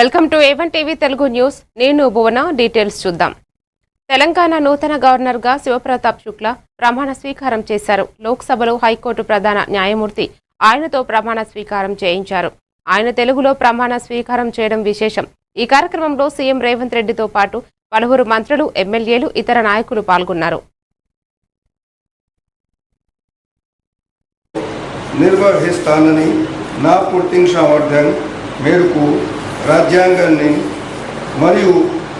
Welcome to A1 TV Telugu news. నేను భువన. Details చూద్దాం. తెలంగాణ నూతన గవర్నర్గా శివప్రతాప్ శుక్లా ప్రమాణ స్వీకారం చేశారు. లోక్సభలో హైకోర్టు ప్రధాన న్యాయమూర్తి ఆయనతో ప్రమాణ స్వీకారం చేయించారు. ఆయన తెలుగులో ప్రమాణ స్వీకారం చేయడం విశేషం. ఈ కార్యక్రమంలో సీఎం రేవంత్ రెడ్డితో పాటు పలువురు మంత్రులు, ఎమ్మెల్యేలు, ఇతర నాయకులు పాల్గొన్నారు. నిర్వహిస్తానని నా పూర్తి సామర్థ్యం మేరకు రాజ్యాంగాన్ని మరియు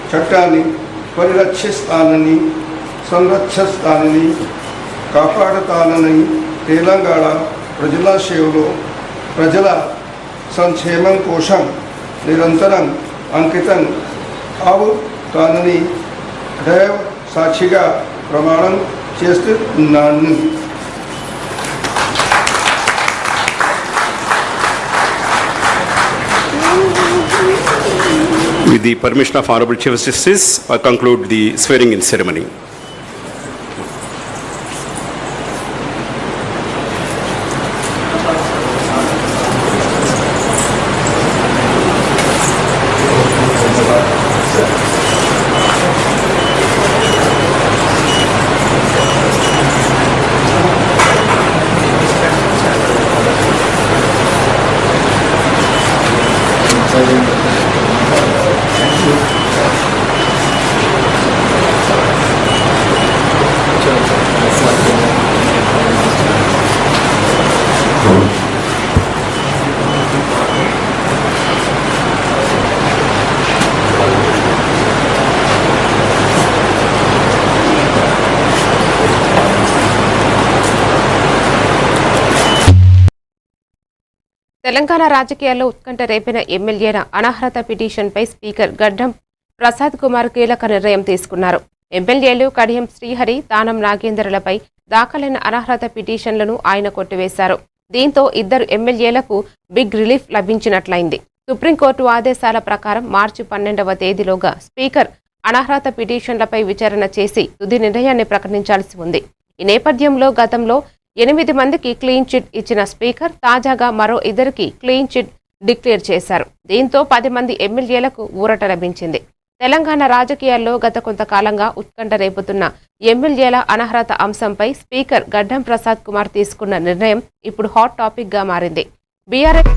చట్టాన్ని పరిరక్షిస్తానని, సంరక్షిస్తానని, కాపాడుతానని, తెలంగాణ ప్రజల సేవలో ప్రజల సంక్షేమం కోసం నిరంతరం అంకితం అవుతానని దైవ సాక్షిగా ప్రమాణం చేస్తున్నాను. With the permission of Honorable Chief Justice, I conclude the swearing-in ceremony. Telangana రాజకీయాల్లో ఉత్కంఠ రేపిన ఎమ్మెల్యేల అనర్హత పిటిషన్పై స్పీకర్ గడ్డం ప్రసాద్ కుమార్ కీలక నిర్ణయం తీసుకున్నారు. ఎమ్మెల్యేలు కడియం శ్రీహరి, దానం నాగేందర్లపై దాఖలైన అనర్హత పిటిషన్లను ఆయన కొట్టివేశారు. దీంతో ఇద్దరు ఎమ్మెల్యేలకు బిగ్ రిలీఫ్ లభించినట్లయింది. సుప్రీంకోర్టు ఆదేశాల ప్రకారం మార్చి 12వ తేదీలోగా స్పీకర్ అనర్హత పిటిషన్లపై విచారణ చేసి తుది నిర్ణయాన్ని ప్రకటించాల్సి ఉంది. ఈ నేపథ్యంలో గతంలో 8 మందికి క్లీన్ చిట్ ఇచ్చిన స్పీకర్ తాజాగా మరో 2కి క్లీన్ చిట్ డిక్లేర్ చేశారు. దీంతో 10 మంది ఎమ్మెల్యేలకు ఊరట లభించింది. తెలంగాణ రాజకీయాల్లో గత కొంతకాలంగా ఉత్కంఠ రేపుతున్న ఎమ్మెల్యేల అనర్హత అంశంపై స్పీకర్ గడ్డం ప్రసాద్ కుమార్ తీసుకున్న నిర్ణయం ఇప్పుడు హాట్ టాపిక్ గా మారింది. బీఆర్ఎస్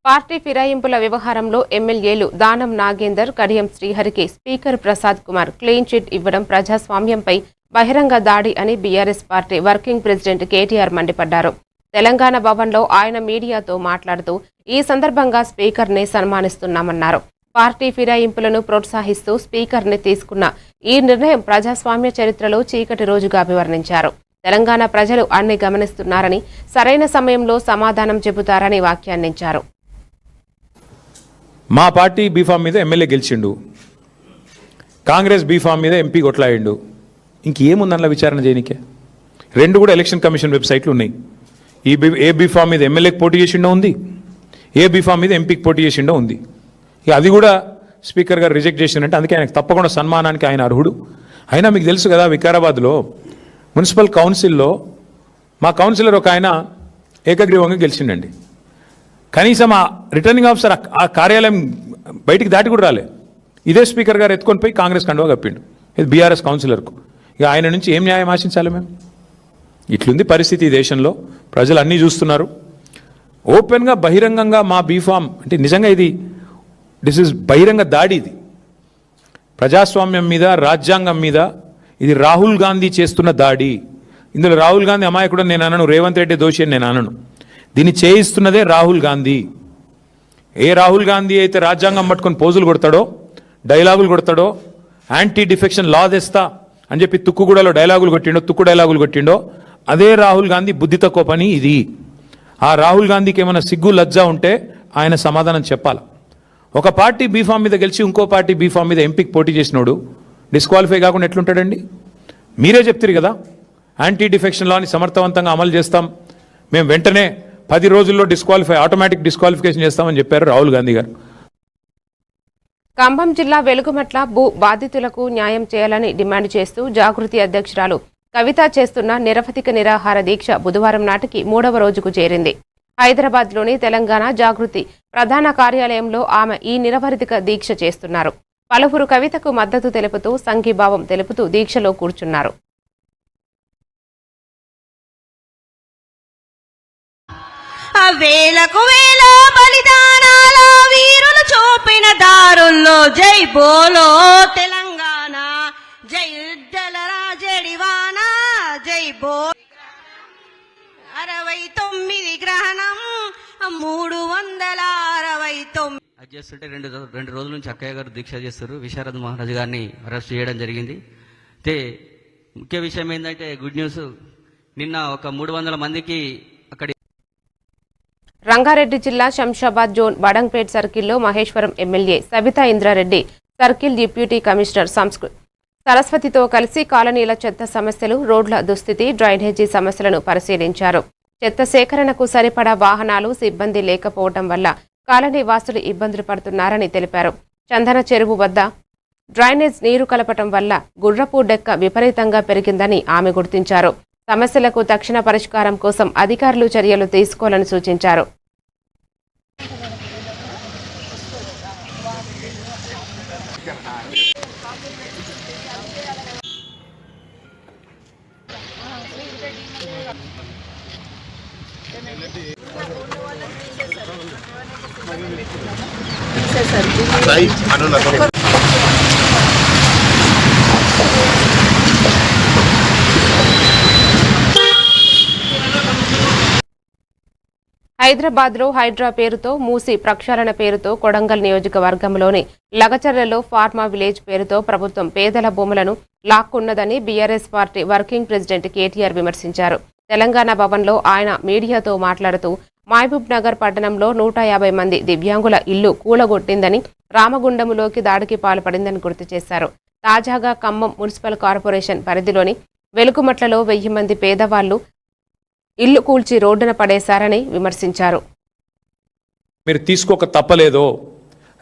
పార్టీ ఫిరాయింపుల వ్యవహారంలో ఎమ్మెల్యేలు దానం నాగేందర్, కడియం శ్రీహరికి speaker Prasad Kumar clean chit ఇవ్వడం ప్రజాస్వామ్యంపై బహిరంగ దాడి అని BRS party working president KTR మండిపడ్డారు. తెలంగాణ భవన్లో ఆయన మీడియాతో మాట్లాడుతూ ఈ సందర్భంగా స్పీకర్ని సన్మానిస్తున్నామన్నారు. పార్టీ ఫిరాయింపులను ప్రోత్సహిస్తూ స్పీకర్ని తీసుకున్న ఈ నిర్ణయం ప్రజాస్వామ్య చరిత్రలో చీకటి రోజుగా అభివర్ణించారు. తెలంగాణ ప్రజలు అన్ని గమనిస్తున్నారని, సరైన సమయంలో సమాధానం చెబుతారని వ్యాఖ్యానించారు. మా పార్టీ బీఫామ్ మీద ఎమ్మెల్యే గెలిచిండు, కాంగ్రెస్ బీఫామ్ మీద ఎంపీ కొట్లాడిండు. ఇంకేముందన్న విచారణ చేయనికే? రెండు కూడా ఎలక్షన్ కమిషన్ వెబ్సైట్లు ఉన్నాయి. ఏ బీఫామ్ మీద ఎమ్మెల్యేకి పోటీ చేసిండో ఉంది, ఏ బీఫామ్ మీద ఎంపీకి పోటీ చేసిండో ఉంది. ఇక అది కూడా స్పీకర్ గారు రిజెక్ట్ చేసిందంటే అందుకే ఆయనకు తప్పకుండా సన్మానానికి ఆయన అర్హుడు. అయినా మీకు తెలుసు కదా, వికారాబాద్లో మున్సిపల్ కౌన్సిల్లో మా కౌన్సిలర్ ఒక ఆయన ఏకగ్రీవంగా గెలిచిండండి. కనీసం ఆ రిటర్నింగ్ ఆఫీసర్ ఆ కార్యాలయం బయటికి దాటి కూడా రాలే. ఇదే స్పీకర్ గారు ఎత్తుకొని పోయి కాంగ్రెస్ కండువా కప్పిండు. ఇది బీఆర్ఎస్ కౌన్సిలర్కు. ఇక ఆయన నుంచి ఏం న్యాయం ఆశించాలి మేము? ఇట్లుంది పరిస్థితి ఈ దేశంలో. ప్రజలు అన్నీ చూస్తున్నారు. ఓపెన్గా బహిరంగంగా మా బీఫామ్ అంటే నిజంగా దిస్ ఇస్ బహిరంగ దాడి. ఇది ప్రజాస్వామ్యం మీద, రాజ్యాంగం మీద ఇది రాహుల్ గాంధీ చేస్తున్న దాడి. ఇందులో రాహుల్ గాంధీ అమాయకుడు నేను అనను, రేవంత్ రెడ్డి దోషి అని నేను అనను. దీన్ని చేయిస్తున్నదే రాహుల్ గాంధీ. ఏ రాహుల్ గాంధీ అయితే రాజ్యాంగం పట్టుకొని పోజులు కొడతాడో, డైలాగులు కొడతాడో, యాంటీ డిఫెక్షన్ లా తెస్తా అని చెప్పి తుక్కుగూడలో తుక్కు డైలాగులు కొట్టిండో అదే రాహుల్ గాంధీ బుద్ధి తక్కువ పని ఇది. ఆ రాహుల్ గాంధీకి ఏమైనా సిగ్గు లజ్జ ఉంటే ఆయన సమాధానం చెప్పాలి. ఒక పార్టీ బీఫామ్ మీద గెలిచి ఇంకో పార్టీ బీఫామ్ మీద ఎంపీకి పోటీ చేసినోడు డిస్క్వాలిఫై కాకుండా ఎట్లుంటాడండి? మీరే చెప్తారు కదా, యాంటీ డిఫెక్షన్ లాని సమర్థవంతంగా అమలు చేస్తాం, మేము వెంటనే 10 రోజుల్లో ఆటోమేటిక్ డిస్క్వాలిఫికేషన్ చేస్తామని చెప్పారు రాహుల్ గాంధీ గారు. ఖమ్మం జిల్లా వెలుగుమట్ల భూ బాధితులకు న్యాయం చేయాలని డిమాండ్ చేస్తూ జాగృతి అధ్యక్షురాలు కవిత చేస్తున్న నిరవధిక నిరాహార దీక్ష బుధవారం నాటికి 3వ రోజుకు చేరింది. హైదరాబాద్లోని తెలంగాణ జాగృతి ప్రధాన కార్యాలయంలో ఆమె ఈ నిరవధిక దీక్ష చేస్తున్నారు. పలువురు కవితకు మద్దతు తెలుపుతూ సంఘీభావం తెలుపుతూ దీక్షలో కూర్చున్నారు. వేలకు వేల బలిదానాల వీరులు చూపిన దారుల్లో జై బోలో తెలంగాణ, జై ఉద్దల రాజడివానా, జై బో 69 గ్రహణం 369 అది చేస్తుంటే రెండు రోజుల నుంచి అక్కయ్య గారు దీక్ష చేస్తారు. విశారద్ మహారాజ్ గారిని అరెస్ట్ చేయడం జరిగింది. అయితే ముఖ్య విషయం ఏంటంటే గుడ్ న్యూస్, నిన్న ఒక 300 మందికి అక్కడ రంగారెడ్డి జిల్లా శంషాబాద్ జోన్ బడంగ్పేట్ సర్కిల్లో Maheshwaram MLA Sabitha Indra Reddy circle deputy commissioner సరస్వతితో కలిసి కాలనీల చెత్త సమస్యలు, రోడ్ల దుస్థితి, డ్రైనేజీ సమస్యలను పరిశీలించారు. చెత్త సేకరణకు సరిపడా వాహనాలు, సిబ్బంది లేకపోవడం వల్ల కాలనీ వాసులు ఇబ్బందులు పడుతున్నారని తెలిపారు. చందన చెరువు వద్ద డ్రైనేజ్ నీరు కలపటం వల్ల గుర్రపు డెక్క విపరీతంగా పెరిగిందని ఆమె గుర్తించారు. సమస్యలకు తక్షణ పరిష్కారం కోసం అధికారులు చర్యలు తీసుకోవాలని సూచించారు. హైదరాబాద్లో హైడ్రా పేరుతో, మూసి ప్రక్షాళన పేరుతో కొడంగల్ నియోజకవర్గంలోని లగచర్లలో ఫార్మా విలేజ్ పేరుతో ప్రభుత్వం పేదల భూములను లాక్కున్నదని BRS party working president KTR విమర్శించారు. తెలంగాణ భవన్లో ఆయన మీడియాతో మాట్లాడుతూ మహబూబ్ నగర్ పట్టణంలో 150 మంది దివ్యాంగుల ఇల్లు కూలగొట్టిందని, రామగుండంలోకి దాడికి పాల్పడిందని గుర్తు చేశారు. తాజాగా ఖమ్మం మున్సిపల్ కార్పొరేషన్ పరిధిలోని వెలుగుమట్లలో 1000 మంది పేదవాళ్లు ఇల్లు కూల్చి రోడ్డున పడేశారని విమర్శించారు. మీరు తీసుకోక తప్పలేదో,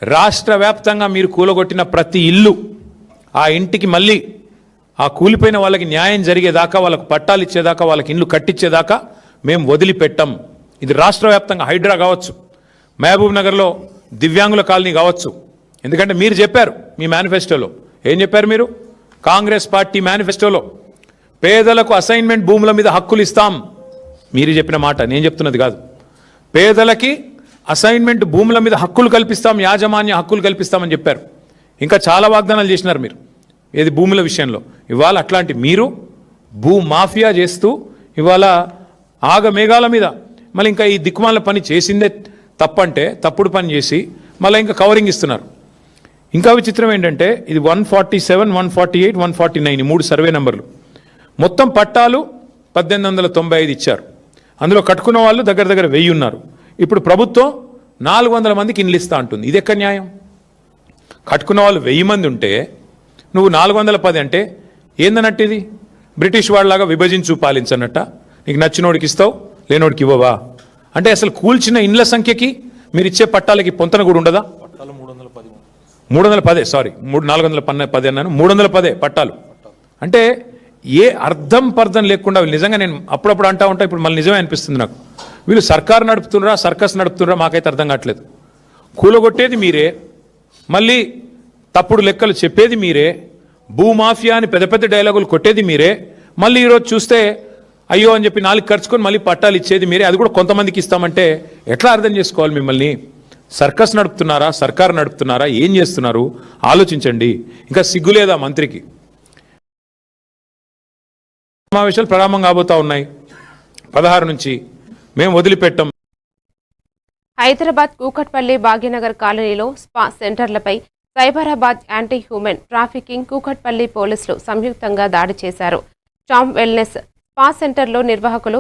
రాష్ట్ర వ్యాప్తంగా మీరు కూలగొట్టిన ప్రతి ఇల్లు, ఆ ఇంటికి మళ్ళీ ఆ కూలిపోయిన వాళ్ళకి న్యాయం జరిగేదాకా, వాళ్ళకు పట్టాలు ఇచ్చేదాకా, వాళ్ళకి ఇల్లు కట్టించేదాకా మేము వదిలిపెట్టాం. ఇది రాష్ట్ర వ్యాప్తంగా హైడ్రా కావచ్చు, మహబూబ్ నగర్లో దివ్యాంగుల కాలనీ కావచ్చు. ఎందుకంటే మీరు చెప్పారు మీ మేనిఫెస్టోలో, ఏం చెప్పారు మీరు? కాంగ్రెస్ పార్టీ మేనిఫెస్టోలో పేదలకు అసైన్మెంట్ భూముల మీద హక్కులు ఇస్తాం. మీరు చెప్పిన మాట, నేను చెప్తున్నది కాదు. పేదలకి అసైన్మెంట్ భూముల మీద హక్కులు కల్పిస్తాం, యాజమాన్య హక్కులు కల్పిస్తామని చెప్పారు. ఇంకా చాలా వాగ్దానాలు చేసినారు మీరు ఏది భూముల విషయంలో. ఇవాళ అట్లాంటి మీరు భూ మాఫియా చేస్తూ ఇవాళ ఆగమేఘాల మీద మళ్ళీ ఇంకా ఈ దిక్కుమాల పని చేసిందే తప్పంటే తప్పుడు పని చేసి మళ్ళీ ఇంకా కవరింగ్ ఇస్తున్నారు. ఇంకా విచిత్రం ఏంటంటే ఇది 147, 148, 149 3 సర్వే నెంబర్లు. మొత్తం పట్టాలు 1895 ఇచ్చారు. అందులో కట్టుకున్న వాళ్ళు దగ్గర 1000 ఉన్నారు. ఇప్పుడు ప్రభుత్వం 400 మందికి ఇండ్లు ఇస్తా అంటుంది. ఇది ఎక్కడ న్యాయం? కట్టుకున్న వాళ్ళు 1000 మంది ఉంటే నువ్వు 410 అంటే ఏందన్నట్టు? ఇది బ్రిటిష్ వాళ్ళలాగా విభజించు పాలించన్నట్ట. నీకు నచ్చినోడికి ఇస్తావు, లేనోడికి ఇవ్వవా? అంటే అసలు కూల్చిన ఇండ్ల సంఖ్యకి మీరు ఇచ్చే పట్టాలకి పొంతన కూడా ఉండదా? 310 సారీ 410 అన్నాను, 310 పట్టాలు. అంటే ఏ అర్థం పర్థం లేకుండా నిజంగా నేను అప్పుడప్పుడు అంటా ఉంటా, ఇప్పుడు మళ్ళీ నిజమే అనిపిస్తుంది నాకు. వీళ్ళు సర్కారు నడుపుతున్నారా, సర్కస్ నడుపుతున్నారా మాకైతే అర్థం కావట్లేదు. కూలగొట్టేది మీరే, మళ్ళీ తప్పుడు లెక్కలు చెప్పేది మీరే, భూమాఫియా అని పెద్ద పెద్ద డైలాగులు కొట్టేది మీరే, మళ్ళీ ఈరోజు చూస్తే అయ్యో అని చెప్పి 4 ఖర్చుకొని మళ్ళీ పట్టాలు ఇచ్చేది మీరే. అది కూడా కొంతమందికి ఇస్తామంటే ఎట్లా అర్థం చేసుకోవాలి మిమ్మల్ని? సర్కస్ నడుపుతున్నారా, సర్కారు నడుపుతున్నారా, ఏం చేస్తున్నారు ఆలోచించండి. ఇంకా సిగ్గులేదా మంత్రికి? సమావేశాలు ప్రారంభం కాబోతా ఉన్నాయి 16 నుంచి. మేము వదిలిపెట్టాం. హైదరాబాద్ కూకట్పల్లి భాగ్యనగర్ కాలనీలో స్పా సెంటర్లపై Cyberabad anti human trafficking Kukatpally పోలీసులు సంయుక్తంగా దాడి చేశారు. చామ్ వెల్నెస్ స్పా సెంటర్లో నిర్వాహకులు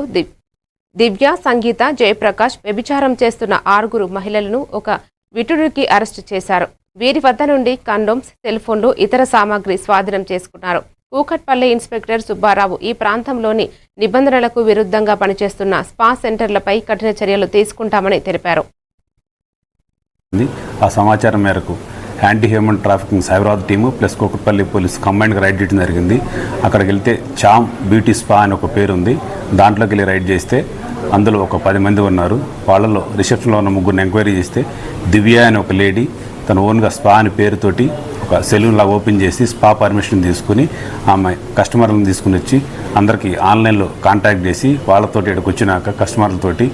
దివ్య, సంగీత, జయప్రకాష్ వ్యభిచారం చేస్తున్న 6 మహిళలను ఒక విటుడికి అరెస్టు చేశారు. వీరి వద్ద నుండి కండోమ్స్, సెల్ ఫోన్లు, ఇతర సామాగ్రి స్వాధీనం చేసుకున్నారు. కూకట్పల్లి ఇన్స్పెక్టర్ సుబ్బారావు ఈ ప్రాంతంలోని నిబంధనలకు విరుద్ధంగా పనిచేస్తున్న స్పా సెంటర్లపై కఠిన చర్యలు తీసుకుంటామని తెలిపారు. ఆ సమాచారం మేరకు anti human trafficking Cyberabad team plus Kukatpally police కంబైన్డ్గా రైడ్ చేయడం జరిగింది. అక్కడికి వెళ్తే చామ్ బ్యూటీ స్పా అని ఒక పేరు ఉంది. దాంట్లోకి వెళ్ళి రైడ్ చేస్తే అందులో ఒక 10 మంది ఉన్నారు. వాళ్ళలో రిసెప్షన్లో ఉన్న 3 ఎంక్వైరీ చేస్తే దివ్య అని ఒక లేడీ తన ఓన్గా స్పా అని పేరుతోటి ఒక సెలూన్ లాగా ఓపెన్ చేసి స్పా పర్మిషన్ తీసుకుని ఆమె కస్టమర్లను తీసుకుని వచ్చి అందరికీ ఆన్లైన్లో కాంటాక్ట్ చేసి వాళ్ళతోటి ఇక్కడికి వచ్చినాక కస్టమర్లతోటి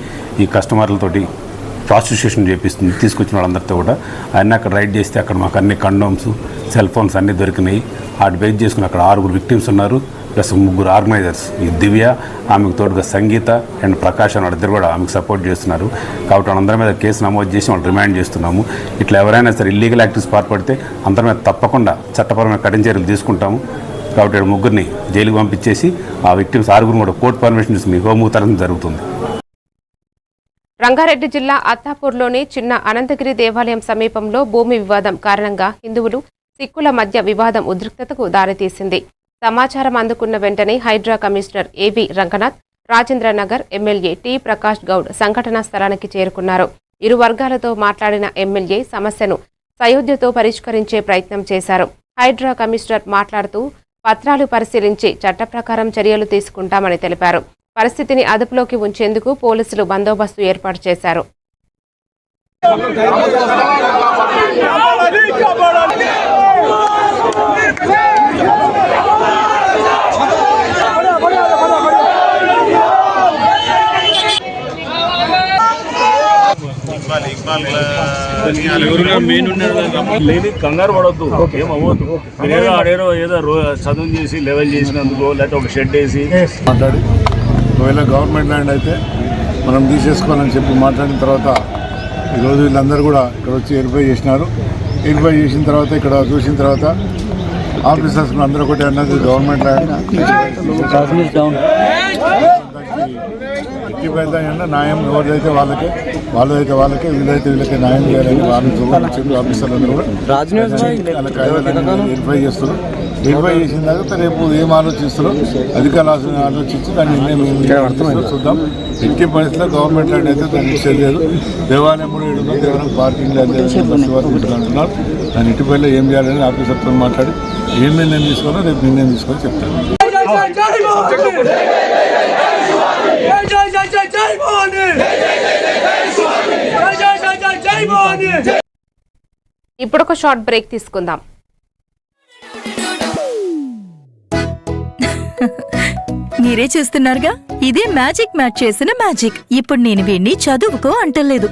ప్రాస్టిట్యూషన్ చేపిస్తుంది. తీసుకొచ్చిన వాళ్ళందరితో కూడా ఆయన అక్కడ రైడ్ చేస్తే అక్కడ మాకు అన్ని కండోమ్స్, సెల్ ఫోన్స్ అన్నీ దొరికినాయి. వాటి బేస్ చేసుకుని అక్కడ 6 విక్టిమ్స్ ఉన్నారు, ప్లస్ 3 ఆర్గనైజర్స్. ఈ దివ్య, ఆమెకు తోడుగా సంగీత అండ్ ప్రకాష్ అని వాళ్ళిద్దరు కూడా ఆమెకు సపోర్ట్ చేస్తున్నారు. కాబట్టి వాళ్ళందరి మీద కేసు నమోదు చేసి వాళ్ళు రిమాండ్ చేస్తున్నాము. ఇట్లా ఎవరైనా సరే ఇల్లీగల్ యాక్టివిటీస్ పాల్పడితే అందరి మీద తప్పకుండా చట్టపరమైన కఠిన చర్యలు తీసుకుంటాము. కాబట్టి 3 జైలుకి పంపించేసి ఆ విక్టిమ్స్ 6 కూడా కోర్టు పర్మిషన్ తీసుకుని హోంకు తరలించడం జరుగుతుంది. రంగారెడ్డి జిల్లా అత్తాపూర్లోని చిన్న అనంతగిరి దేవాలయం సమీపంలో భూమి వివాదం కారణంగా హిందువులు, సిక్కుల మధ్య వివాదం ఉద్రిక్తతకు దారితీసింది. సమాచారం అందుకున్న వెంటనే హైడ్రా కమిషనర్ ఏవి రంగనాథ్, రాజేంద్రనగర్ ఎమ్మెల్యే టి ప్రకాష్ గౌడ్ సంఘటనా స్థలానికి చేరుకున్నారు. ఇరు వర్గాలతో మాట్లాడిన ఎమ్మెల్యే సమస్యను సయోధ్యతో పరిష్కరించే ప్రయత్నం చేశారు. హైడ్రా కమిషనర్ మాట్లాడుతూ పత్రాలు పరిశీలించి చట్ట ప్రకారం చర్యలు తీసుకుంటామని తెలిపారు. పరిస్థితిని అదుపులోకి ఉంచేందుకు పోలీసులు బందోబస్తు ఏర్పాటు చేశారు. లేని కంగారు పడవద్దు, ఏమవ్వద్దు. ఏదో చదువు చేసి లెవెల్ చేసినందుకు లేకపోతే ఒక షెడ్ వేసి మాట్లాడి, ఒకవేళ గవర్నమెంట్ ల్యాండ్ అయితే మనం తీసేసుకోవాలని చెప్పి మాట్లాడిన తర్వాత ఈరోజు వీళ్ళందరూ కూడా ఇక్కడ వచ్చి వెరిఫై చేసినారు. వెరిఫై చేసిన తర్వాత ఇక్కడ చూసిన తర్వాత ఆఫీసర్స్ అందరూ ఒకటి అన్నది గవర్నమెంట్ ల్యాండ్ ఎట్టిపోయిందా న్యాయం ఎవరిదైతే వాళ్ళకే, వాళ్ళదైతే వాళ్ళకే, వీళ్ళైతే వీళ్ళకే న్యాయం చేయాలని వాళ్ళు చెప్పి ఆఫీసర్లందరూ కూడా వెరిఫై చేస్తున్నారు. వెరిఫై చేసిన తర్వాత రేపు ఏం ఆలోచిస్తారో అధికారులు ఆలోచించి దాన్ని నిర్ణయం చూద్దాం. ఎట్టి పరిస్థితుల్లో గవర్నమెంట్ ల్యాండ్ అయితే దాన్ని ఇచ్చేది. దేవాలయం కూడా ఏడున్నా, దేవాలయం పార్కింగ్ అంటున్నారు. దాన్ని ఇటుపైలో ఏం చేయాలని ఆఫీసర్తో మాట్లాడి ఏం నిర్ణయం తీసుకోవాలో రేపు నిర్ణయం తీసుకొని చెప్తాను. ఇప్పుడు ఒక షార్ట్ బ్రేక్ తీసుకుందాం. మీరే చూస్తున్నారుగా, ఇదే మ్యాజిక్ మ్యాట్ చేసిన మ్యాజిక్. ఇప్పుడు నేను వీణ్ణి చదువుకో అంటలేదు.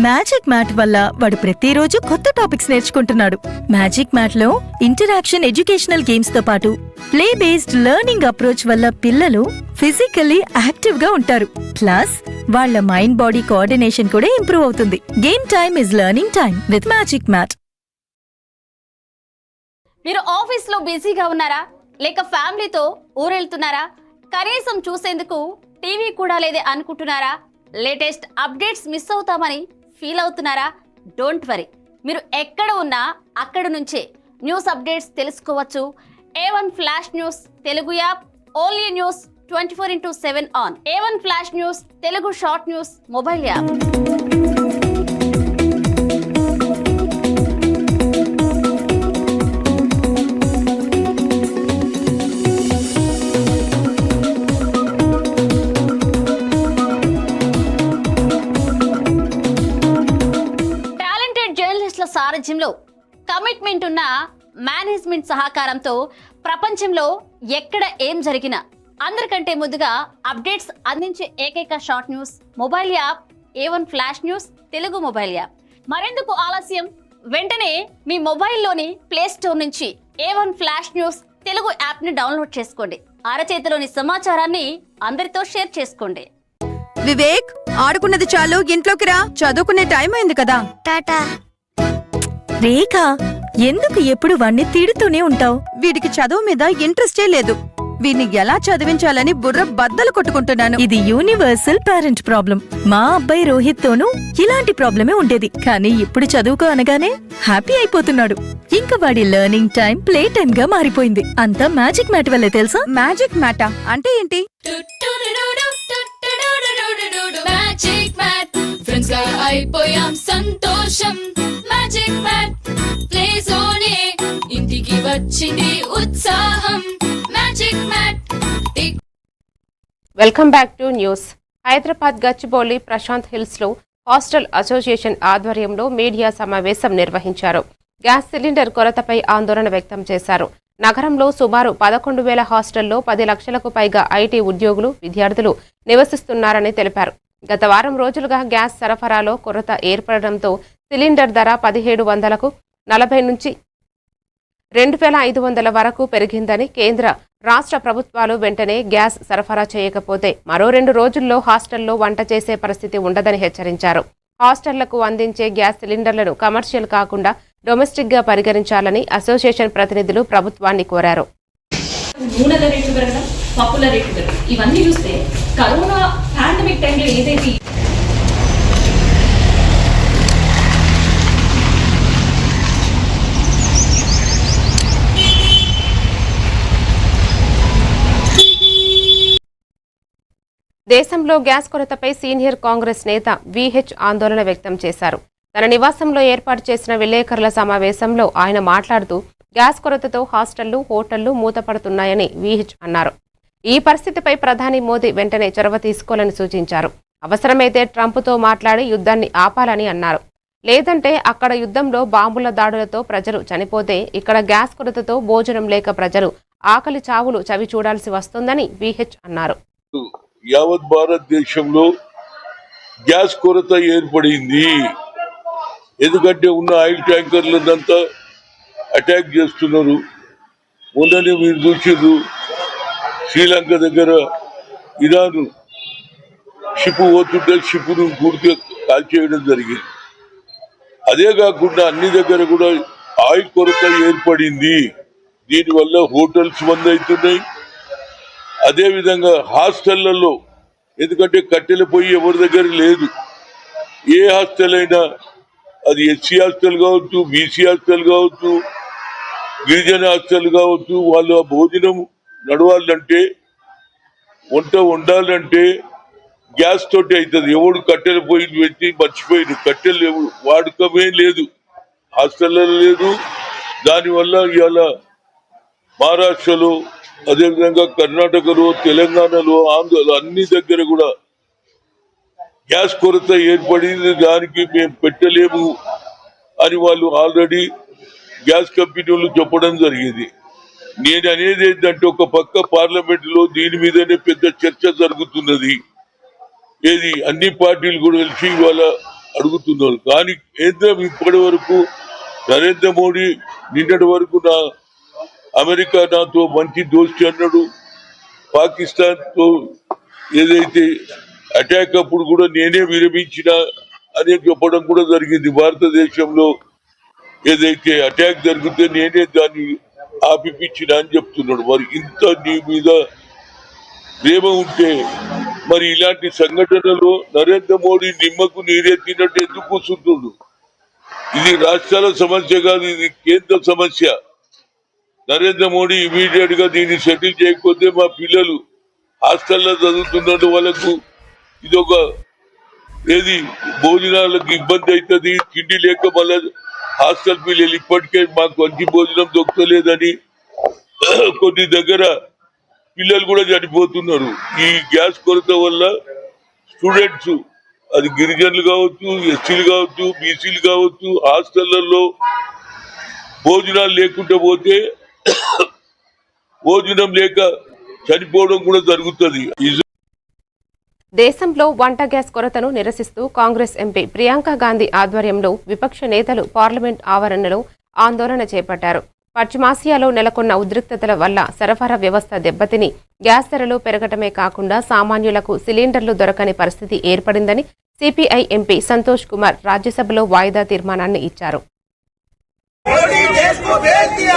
మ్యాజిక్ మ్యాట్ వల్ల వాడు ప్రతిరోజు కొత్త టాపిక్స్ నేర్చుకుంటున్నాడు. మ్యాజిక్ మ్యాట్ లో ఇంటరాక్షన్, ఎడ్యుకేషనల్ గేమ్స్ తో పాటు ప్లే బేస్డ్ లెర్నింగ్ అప్రోచ్ వల్ల పిల్లలు ఫిజికల్లీ యాక్టివ్ గా ఉంటారు. ప్లస్ వాళ్ళ మైండ్ బాడీ కోఆర్డినేషన్ కూడా ఇంప్రూవ్ అవుతుంది. Game time is learning time with magic mat. మీరు ఆఫీస్ లో బిజీగా ఉన్నారా, లేక ఫ్యామిలీతో ఊరెళ్తున్నారా, కనీసం చూసేందుకు టీవీ కూడా లేదే అనుకుంటున్నారా, లేటెస్ట్ అప్డేట్స్ మిస్ అవుతామని ఫీల్ అవుతున్నారా? డోంట్ వరీ, మీరు ఎక్కడ ఉన్నా అక్కడ నుంచే న్యూస్ అప్డేట్స్ తెలుసుకోవచ్చు. A1 flash news Telugu app, only news 24/7 on. A1 flash news Telugu short news mobile app. సారథ్యంలో కమిట్మెంట్ ఉన్న మేనేజ్మెంట్ సహకారంతో ప్రపంచంలో ఎక్కడ ఏం జరిగినా అందరికంటే ముందుగా అప్డేట్స్ అందించే ఏకైక short news mobile app A1 flash news Telugu mobile app. మరెందుకు ఆలస్యం, వెంటనే మీ మొబైల్లోని ప్లే స్టోర్ నుంచి A1 flash news Telugu app ని డౌన్లోడ్ చేసుకోండి. అరచేతిలోని సమాచారాన్ని అందరితో షేర్ చేసుకోండి. వివేక్, ఆడుకున్నది చాలు, ఇంట్లోకి రా, చదువుకునే టైం అయింది కదా. టాటా. రేఖ, ఎందుకు ఎప్పుడు వాణ్ణి తిడుతూనే ఉంటావు? వీడికి చదువు మీద ఇంట్రెస్టే లేదు. వీన్ని ఎలా చదివించాలని బుర్ర బద్దలు కొట్టుకుంటున్నాను. ఇది యూనివర్సల్ పేరెంట్ ప్రాబ్లం. మా అబ్బాయి రోహిత్ తోనూ ఇలాంటి ప్రాబ్లమే ఉండేది, కానీ ఇప్పుడు చదువుకో అనగానే హ్యాపీ అయిపోతున్నాడు. ఇంకా వాడి లెర్నింగ్ టైం ప్లే టైం గా మారిపోయింది. అంతా మ్యాజిక్ మ్యాట్ వల్లే తెలుసా? మ్యాజిక్ మ్యాటా అంటే ఏంటి? మ్యాజిక్ మ్యాట్ ఫ్రెండ్స్ గా అయిపోయాం సంతోషం. మ్యాజిక్ మ్యాట్ ప్లే జోనే ఇంటికి వచ్చింది ఉత్సాహం. Magic mat. Welcome back to news. Hyderabad Gachibowli Prashant Hills లో హాస్టల్ అసోసియేషన్ ఆధ్వర్యంలో మీడియా సమావేశం నిర్వహించారు. గ్యాస్ సిలిండర్ కొరతపై ఆందోళన వ్యక్తం చేశారు. నగరంలో సుమారు 11,000 హాస్టల్లో 10 లక్షలకు పైగా ఐటీ ఉద్యోగులు, విద్యార్థులు నివసిస్తున్నారని తెలిపారు. గత వారం రోజులుగా గ్యాస్ సరఫరాలో కొరత ఏర్పడడంతో సిలిండర్ ధర 1700కు 40 నుంచి 2,500 వరకు పెరిగిందని, కేంద్ర రాష్ట్ర ప్రభుత్వాలు వెంటనే గ్యాస్ సరఫరా చేయకపోతే మరో 2 రోజుల్లో హాస్టల్లో వంట చేసే పరిస్థితి ఉండదని హెచ్చరించారు. హాస్టళ్లకు అందించే గ్యాస్ సిలిండర్లను కమర్షియల్ కాకుండా డొమెస్టిక్ గా పరిగణించాలని అసోసియేషన్ ప్రతినిధులు ప్రభుత్వాన్ని కోరారు. నూనెల రేట్లు పెరగడం, పప్పుల రేట్లు పెరగడం, ఇవన్నీ చూస్తే కరోనా పాండమిక్ టైంలో ఏదైతే దేశంలో గ్యాస్ కొరతపై సీనియర్ కాంగ్రెస్ నేత విహెచ్ ఆందోళన వ్యక్తం చేశారు. తన నివాసంలో ఏర్పాటు చేసిన విలేకరుల సమావేశంలో ఆయన మాట్లాడుతూ గ్యాస్ కొరతతో హాస్టళ్లు, హోటళ్లు మూతపడుతున్నాయని విహెచ్ అన్నారు. ఈ పరిస్థితిపై ప్రధాని మోదీ వెంటనే చొరవ తీసుకోవాలని సూచించారు. అవసరమైతే ట్రంప్తో మాట్లాడి యుద్ధాన్ని ఆపాలని అన్నారు. లేదంటే అక్కడ యుద్ధంలో బాంబుల దాడులతో ప్రజలు చనిపోతే ఇక్కడ గ్యాస్ కొరతతో భోజనం లేక ప్రజలు ఆకలి చావులు చవి చూడాల్సి వస్తుందని విహెచ్ అన్నారు. యావత్ భారతదేశంలో గ్యాస్ కొరత ఏర్పడింది. ఎందుకంటే ఉన్న ఆయిల్ ట్యాంకర్లంతా అటాక్ చేస్తున్నారు. మొన్ననే మీరు చూసారు, శ్రీలంక దగ్గర ఇరాన్ షిప్ పోతుంటే షిప్ను పూర్తిగా కాల్చేయడం జరిగింది. అదే కాకుండా అన్ని దగ్గర కూడా ఆయిల్ కొరత ఏర్పడింది. దీనివల్ల హోటల్స్ బంద్ అవుతున్నాయి. అదేవిధంగా హాస్టళ్లలో, ఎందుకంటే కట్టెల పొయ్యి ఎవరి దగ్గర లేదు. ఏ హాస్టల్ అయినా, అది ఎస్సీ హాస్టల్ కావచ్చు, బీసీ హాస్టల్ కావచ్చు, గిరిజన హాస్టల్ కావచ్చు, వాళ్ళ భోజనం నడవాలంటే, వంట వండాలంటే గ్యాస్ తోటి అవుతుంది. ఎవడు కట్టెల పొయ్యి పెట్టి మర్చిపోయింది. కట్టెలు ఎవడు వాడకమే లేదు, హాస్టల్లో లేదు. దానివల్ల ఇవాళ మహారాష్ట్రలో, అదేవిధంగా కర్ణాటకలో, తెలంగాణలో, ఆంధ్రలో అన్ని దగ్గర కూడా గ్యాస్ కొరత ఏర్పడింది. దానికి మేము పెట్టలేము అని వాళ్ళు ఆల్రెడీ గ్యాస్ కంపెనీలు చెప్పడం జరిగింది. నేను అనేది ఏంటంటే, ఒక పక్క పార్లమెంట్ లో దీని మీదనే పెద్ద చర్చ జరుగుతున్నది. ఏది అన్ని పార్టీలు కూడా కలిసి ఇవాళ అడుగుతున్నారు. కానీ కేంద్రం ఇప్పటి వరకు, నరేంద్ర మోడీ నిన్నటి వరకు అమెరికా నాతో మంచి దోస్తి అన్నాడు. పాకిస్తాన్ తో ఏదైతే అటాక్ అప్పుడు కూడా నేనే విరమించిన అని చెప్పడం కూడా జరిగింది. భారతదేశంలో ఏదైతే అటాక్ జరిగితే నేనే దాన్ని ఆపిపించిన అని చెప్తున్నాడు. మరి ఇంత నీ మీద ప్రేమ ఉంటే మరి ఇలాంటి సంఘటనలో నరేంద్ర మోడీ నిమ్మకు నీరెత్తినట్టు ఎందుకు కూర్చుంటున్నాడు? ఇది రాష్ట్రాల సమస్య కాదు, ఇది కేంద్ర సమస్య. నరేంద్ర మోడీ ఇమీడియట్ గా దీన్ని సెటిల్ చేయకపోతే మా పిల్లలు హాస్టల్లో చదువుతున్న వాళ్ళకు ఇదొక ఏది భోజనాలకు ఇబ్బంది అవుతుంది. తిండి లేక మళ్ళా హాస్టల్ పిల్లలు ఇప్పటికే మాకు మంచి భోజనం దొరకలేదని కొన్ని దగ్గర పిల్లలు కూడా చనిపోతున్నారు. ఈ గ్యాస్ కొరత వల్ల స్టూడెంట్స్, అది గిరిజనులు కావచ్చు, ఎస్సీలు కావచ్చు, బీసీలు కావచ్చు, హాస్టళ్లలో భోజనాలు లేకుండా పోతే భోజనం లేక చనిపోవడం కూడా జరుగుతుంది. దేశంలో వంట గ్యాస్ కొరతను నిరసిస్తూ కాంగ్రెస్ ఎంపీ ప్రియాంక గాంధీ ఆధ్వర్యంలో విపక్ష నేతలు పార్లమెంట్ ఆవరణలో ఆందోళన చేపట్టారు. పశ్చిమాసియాలో నెలకొన్న ఉద్రిక్తతల వల్ల సరఫరా వ్యవస్థ దెబ్బతిని గ్యాస్ ధరలు పెరగటమే కాకుండా సామాన్యులకు సిలిండర్లు దొరకని పరిస్థితి ఏర్పడిందని సిపిఐ ఎంపీ సంతోష్ కుమార్ రాజ్యసభలో వాయిదా తీర్మానాన్ని ఇచ్చారు. मोदी देश को भेज दिया,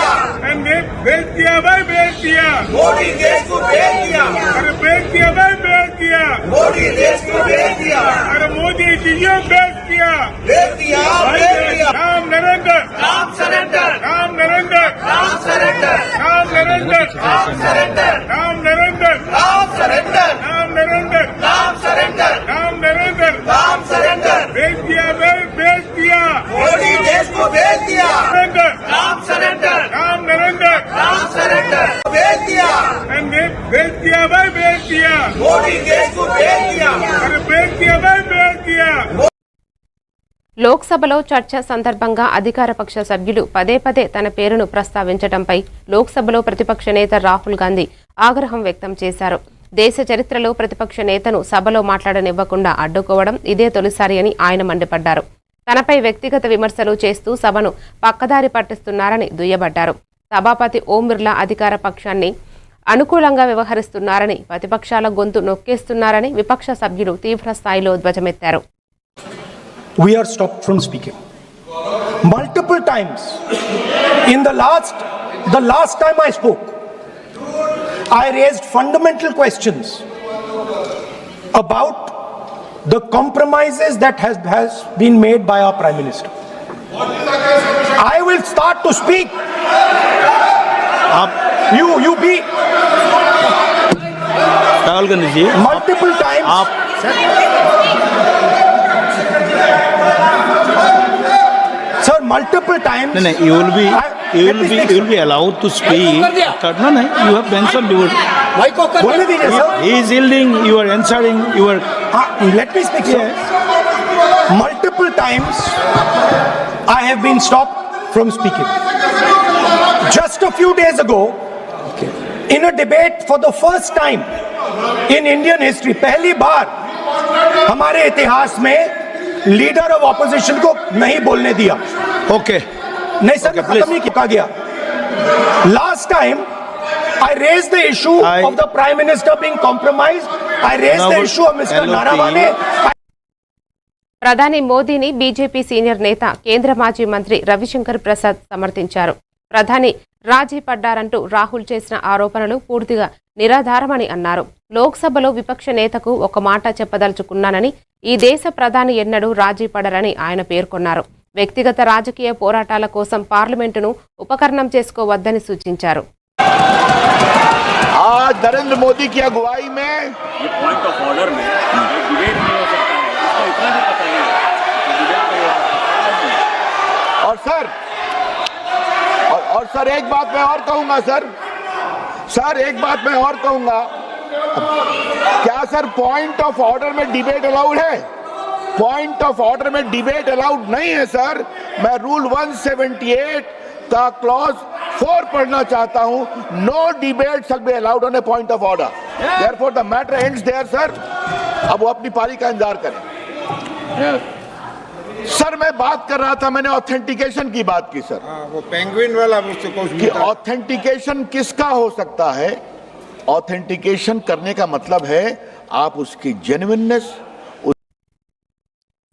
भेज दिया भाई, भेज दिया। मोदी देश को भेज दिया, अरे भेज दिया भाई, भेज दिया। मोदी देश को भेज दिया, अरे मोदी जी भेज दिया, भेज दिया, भेज दिया। Ram Narendra, Ram surrender, Ram Narendra, Ram surrender, Ram Narendra, Ram surrender, Ram Narendra, Ram surrender, Ram Narendra, Ram surrender, Ram Narendra, Ram surrender. भेज दिया भाई, भेज दिया। मोदी देश को भेज दिया, नरेंद्र, राम सरेंडर, राम नरेंद्र, राम सरेंडर, भेज दिया, भेज दिया भाई, भेज दिया। मोदी देश को भेज दिया, अरे भेज दिया भाई, भेज दिया। లోక్సభలో చర్చ సందర్భంగా అధికారపక్ష సభ్యులు పదే పదే తన పేరును ప్రస్తావించడంపై లోక్సభలో ప్రతిపక్ష నేత రాహుల్ గాంధీ ఆగ్రహం వ్యక్తం చేశారు. దేశ చరిత్రలో ప్రతిపక్ష నేతను సభలో మాట్లాడనివ్వకుండా అడ్డుకోవడం ఇదే తొలిసారి అని ఆయన మండిపడ్డారు. తనపై వ్యక్తిగత విమర్శలు చేస్తూ సభను పక్కదారి పట్టిస్తున్నారని దుయ్యబట్టారు. సభాపతి ఓం బిర్లా అధికార పక్షాన్ని అనుకూలంగా వ్యవహరిస్తున్నారని, ప్రతిపక్షాల గొంతు నొక్కేస్తున్నారని విపక్ష సభ్యులు తీవ్ర స్థాయిలో ధ్వజమెత్తారు. We are stopped from speaking multiple times. In the last time I spoke, I raised fundamental questions about the compromises that has been made by our Prime Minister. I will start to speak. You be Rahul Gandhi ji multiple times. Sir, multiple times. No, you will be allowed to speak. No, you have mentioned you were. बोलने दीजिए sir. He is yielding. You are answering. You are. Let me speak, sir. Multiple times I have been stopped from speaking. Just a few days ago, in a debate for the first time in Indian history, पहली बार हमारे इतिहास में leader of opposition को नहीं बोलने दिया. Okay. नहीं sir, खत्म नहीं किया गया. Last time I raised the issue of the Prime Minister being compromised. I raised the issue of Mr. Naravane. ప్రధాని మోదీని బీజేపీ సీనియర్ నేత కేంద్ర మాజీ మంత్రి రవిశంకర్ ప్రసాద్ సమర్థించారు. ప్రధాని రాజీ పడ్డారంటూ రాహుల్ చేసిన ఆరోపణలు పూర్తిగా నిరాధారమని అన్నారు. లోక్సభలో విపక్ష నేతకు ఒక మాట చెప్పదలుచుకున్నానని, ఈ దేశ ప్రధాని ఎన్నడూ రాజీ పడరని ఆయన పేర్కొన్నారు. వ్యక్తిగత రాజకీయ పోరాటాల కోసం పార్లమెంటును ఉపకరణం చేసుకోవద్దని సూచించారు. आज नरेंद्र मोदी की अगुवाई में ये पॉइंट ऑफ ऑर्डर में डिबेट नहीं हो सकता है, इसको इतना भी पता नहीं है डिबेट और सर और सर एक बात मैं और कहूंगा सर एक बात मैं और कहूंगा, क्या सर पॉइंट ऑफ ऑर्डर में डिबेट अलाउड है? पॉइंट ऑफ ऑर्डर में डिबेट अलाउड नहीं है सर. मैं रूल 178 का क्लॉज 4 पढ़ना चाहता हूं. No debate shall be allowed on a point of order. Therefore the matter ends there sir. अब वो अपनी पारी का इंतजार करें. सर मैं बात कर रहा था, मैंने ऑथेंटिकेशन की बात की सर. वो पेंगुइन वाला मुझसे कि ऑथेंटिकेशन किसका हो सकता है? ऑथेंटिकेशन करने का मतलब है आप उसकी जेन्युइननेस.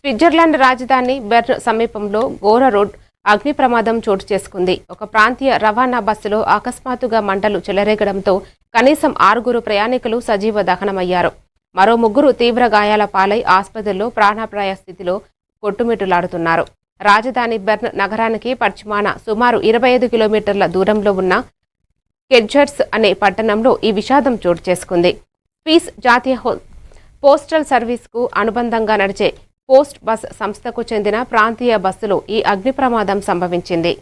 స్విట్జర్లాండ్ రాజధాని బెర్న్ సమీపంలో ఘోర రోడ్ అగ్ని ప్రమాదం చోటు చేసుకుంది. ఒక ప్రాంతీయ రవాణా బస్సులో అకస్మాత్తుగా మంటలు చెలరేగడంతో కనీసం 6 ప్రయాణికులు సజీవ దహనమయ్యారు. మరో 3 తీవ్ర గాయాల పాలై ఆసుపత్రిలో ప్రాణాపాయ స్థితిలో కొట్టుమిట్టులాడుతున్నారు. రాజధాని బెర్న్ నగరానికి పశ్చిమాన సుమారు 25 కిలోమీటర్ల దూరంలో ఉన్న కెడ్జర్స్ అనే పట్టణంలో ఈ విషాదం చోటు చేసుకుంది. స్విస్ జాతీయ పోస్టల్ సర్వీస్కు అనుబంధంగా నడిచే పోస్ట్ బస్ సంస్థకు చెందిన ప్రాంతీయ బస్సులో ఈ అగ్ని ప్రమాదం సంభవించింది.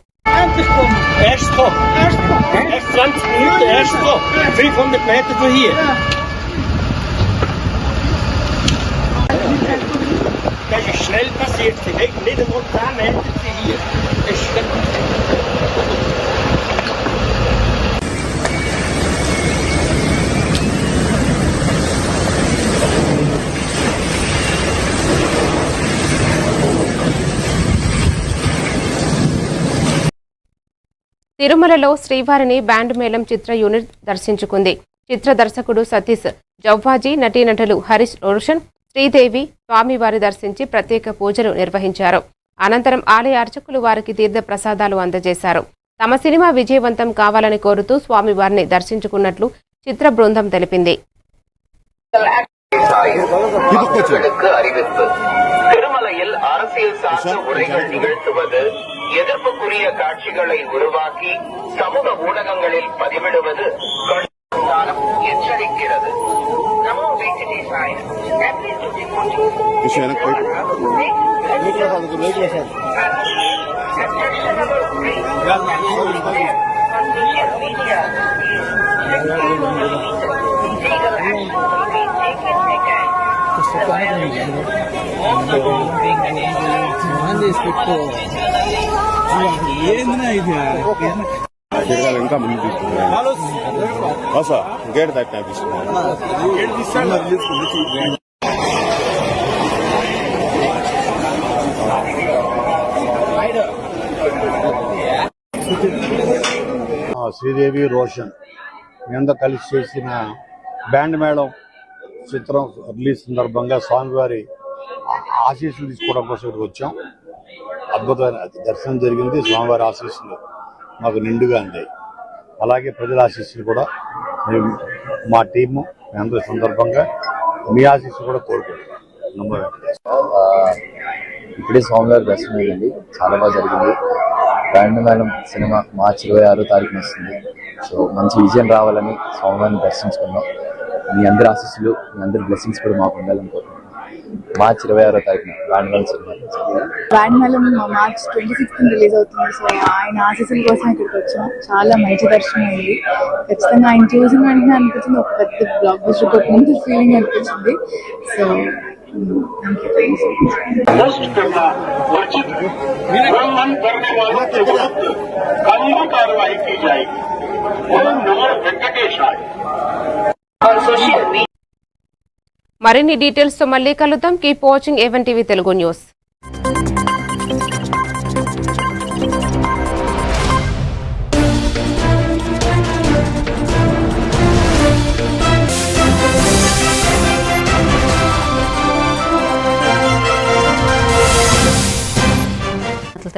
తిరుమలలో శ్రీవారిని బ్యాండ్ మేళం చిత్ర యూనిట్ దర్శించుకుంది. చిత్ర దర్శకుడు సతీష్ జవ్వాజీ, నటీనటులు హరీష్ రోషన్, శ్రీదేవి స్వామివారి దర్శించి ప్రత్యేక పూజలు నిర్వహించారు. అనంతరం ఆలయ అర్చకులు వారికి తీర్థ ప్రసాదాలు అందజేశారు. తమ సినిమా విజయవంతం కావాలని కోరుతూ స్వామివారిని దర్శించుకున్నట్లు చిత్ర బృందం తెలిపింది. திருமலையில் அரசியல் சார்ந்த உரைகள் நிகழ்த்துவது, எதிர்ப்புக்குரிய காட்சிகளை உருவாக்கி சமூக ஊடகங்களில் பதிவிடுவது எச்சரிக்கிறது. ఇంకా ముందు గేట్ దాకా శ్రీదేవి రోషన్ మీద కలిసి చేసిన బ్యాండ్ మేళం చిత్రం రిలీజ్ సందర్భంగా స్వామివారి ఆశీస్సులు తీసుకోవడం కోసం ఇక్కడికి వచ్చాం. అద్భుతమైన దర్శనం జరిగింది. స్వామివారి ఆశీస్సులు మాకు నిండుగా అందాయి. అలాగే ప్రజల ఆశీస్సులు కూడా మేము మా టీము అందరి సందర్భంగా మీ ఆశీస్సులు కూడా కోరుకుంటున్నాం. ఇప్పుడే స్వామివారి దర్శనం అయింది, చాలా బాగా జరిగింది. బ్యాండ్ మేళం సినిమా మార్చి 26వ తారీఖున వస్తుంది. సో మంచి విజయం రావాలని స్వామివారిని దర్శించుకున్నాం. మీ అందరి ఆశీస్సులు, మీ అందరి బ్లెస్సింగ్స్ కూడా మాకు ఉండాలని కోరుకుంటున్నాం. మార్చి 26వ తారీఖున band Melam cinema. Band Melam March 26th release అవుతుంది. సో ఆయన ఆశీస్సుల కోసం ఇక్కడికి వచ్చాం. చాలా మంచి దర్శనం అయింది. ఖచ్చితంగా ఆయన చూసిన వెంటనే అనిపించింది ఒక పెద్ద బ్లాక్ బస్టర్ కొట్టినంత ఫీలింగ్ అనిపించింది. సో మరిన్ని డీటెయిల్స్ తో మళ్ళీ కలుద్దాం. Keep watching A1 TV Telugu news.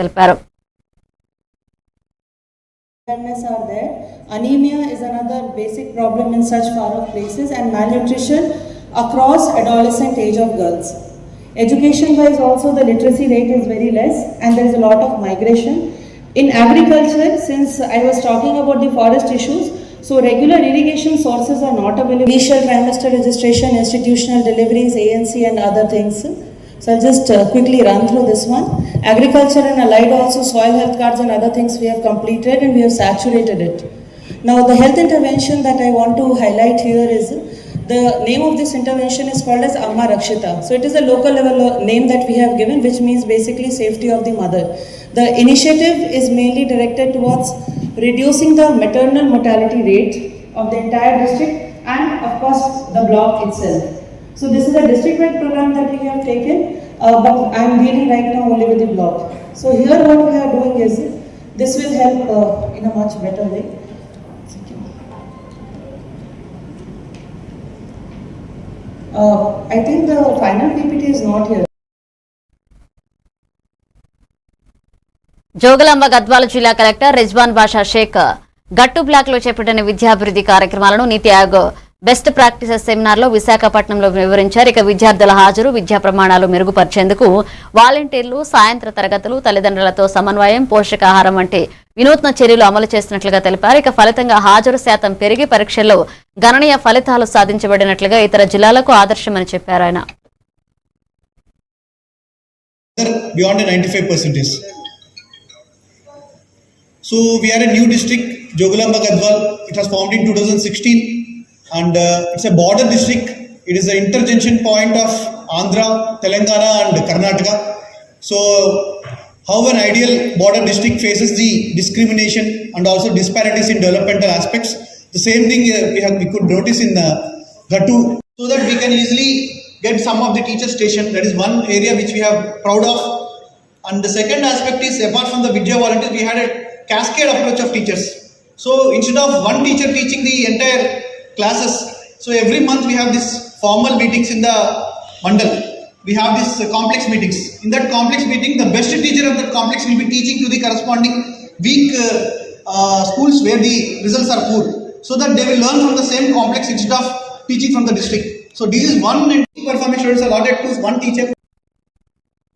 తెలిపారు. Are there. Anemia is another basic problem in such far off places, and malnutrition across adolescent age of girls. Education wise also the literacy rate is very less, and there is a lot of migration. In agriculture, since I was talking about the forest issues, so regular irrigation sources are not available. Initial trimester registration, institutional deliveries, ANC and other things. So I'll just quickly run through this one. Agriculture and allied also, soil health cards and other things we have completed and we have saturated it. Now the health intervention that I want to highlight here is, the name of this intervention is called as Amma Rakshita. So it is a local level name that we have given, which means basically safety of the mother. The initiative is mainly directed towards reducing the maternal mortality rate of the entire district and of course the block itself. So this is a district-wide program that we have taken, but I am dealing right now only with the block. So here what we are doing is, this will help in a much better way. I think the final PPT is not here. Jogulamba Gadwal జిల్లా collector Rizwan బాషా షేక్ గట్టు black లో చేపట్టిన విద్యాభివృద్ధి కార్యక్రమాలను నీతి Aayog best practices seminar లో విశాఖపట్నంలో వివరించారు. ఇక విద్యార్థుల హాజరు, విద్యా ప్రమాణాలు మెరుగుపరిచేందుకు వాలంటీర్లు, సాయంత్ర తరగతులు, తల్లిదండ్రులతో సమన్వయం, పోషకాహారం వంటి వినూత్న చర్యలు అమలు చేస్తున్నట్లుగా తెలిపారు. ఇక ఫలితంగా హాజరు శాతం పెరిగి పరీక్షల్లో గణనీయ ఫలితాలు సాధించబడినట్లుగా ఇతర జిల్లాలకు ఆదర్శమని చెప్పారు ఆయన. Beyond 95%. So we are a new district, Jogulamba Gadwal. It was formed in 2016 and it's a border district. It is an interjunction point of Andhra, Telangana and Karnataka. So how an ideal border district faces the discrimination and also disparities in developmental aspects. The same thing we could notice in Gattu, so that we can easily get some of the teacher station. That is one area which we are proud of. And the second aspect is, apart from the Vidya volunteers, we had a cascade approach of teachers. So instead of one teacher teaching the entire classes, so every month we have this formal meetings in the mandal. we have these complex meetings. In that complex meeting, the best teacher of that complex will be teaching to the corresponding weak schools where the results are poor, so that they will learn from the same complex instead of teaching from the district. So this is one performance students allotted to one teacher.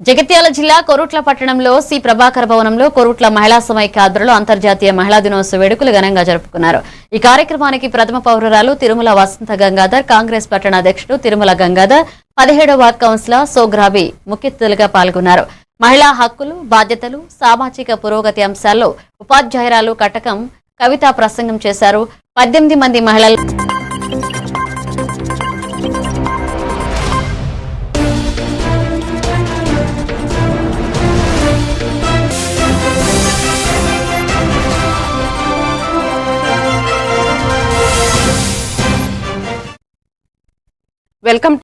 Jagtial జిల్లా కొరుట్ల పట్టణంలో C Prabhakar భవనంలో కొరుట్ల మహిళా సమైక్య ఆధ్వర్యంలో అంతర్జాతీయ మహిళా దినోత్సవ వేడుకలు ఘనంగా జరుపుకున్నారు. ఈ కార్యక్రమానికి ప్రథమ పౌరురాలు తిరుమల వసంత గంగాధర్, కాంగ్రెస్ పట్టణ అధ్యక్షుడు తిరుమల గంగాధర్, 17వ వార్డు కౌన్సిలర్ సోగ్రాబి ముఖ్య అతిథులుగా పాల్గొన్నారు. మహిళా హక్కులు, బాధ్యతలు, సామాజిక పురోగతి అంశాల్లో ఉపాధ్యాయురాలు కటకం కవిత ప్రసంగం చేశారు. 18 మంది మహిళలు వెల్కమ్